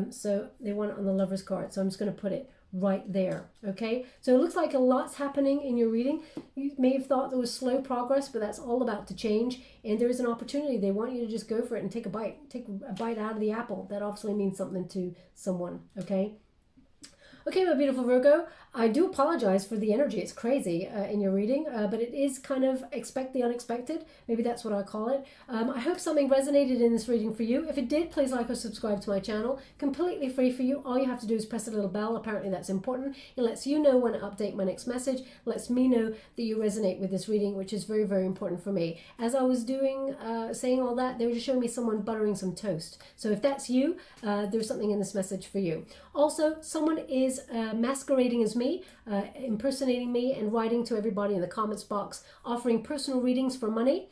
So they want it on the Lover's card. So I'm just going to put it right there. Okay, so it looks like a lot's happening in your reading. You may have thought there was slow progress, but that's all about to change, and there is an opportunity. They want you to just go for it and take a bite out of the apple. That obviously means something to someone. Okay, my beautiful Virgo, I do apologize for the energy. It's crazy in your reading, but it is kind of expect the unexpected. Maybe that's what I call it. I hope something resonated in this reading for you. If it did, please like or subscribe to my channel. Completely free for you. All you have to do is press a little bell. Apparently that's important. It lets you know when I update my next message. It lets me know that you resonate with this reading, which is very, very important for me. As I was doing, saying all that, they were just showing me someone buttering some toast. So if that's you, there's something in this message for you. Also, someone is masquerading as me, impersonating me, and writing to everybody in the comments box, offering personal readings for money.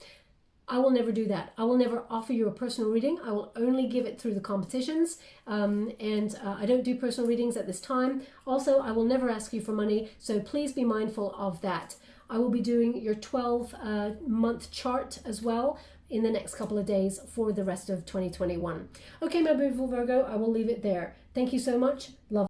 I will never do that. I will never offer you a personal reading. I will only give it through the competitions, and I don't do personal readings at this time. Also, I will never ask you for money, so please be mindful of that. I will be doing your 12-month chart as well in the next couple of days for the rest of 2021. Okay, my beautiful Virgo, I will leave it there. Thank you so much. Love.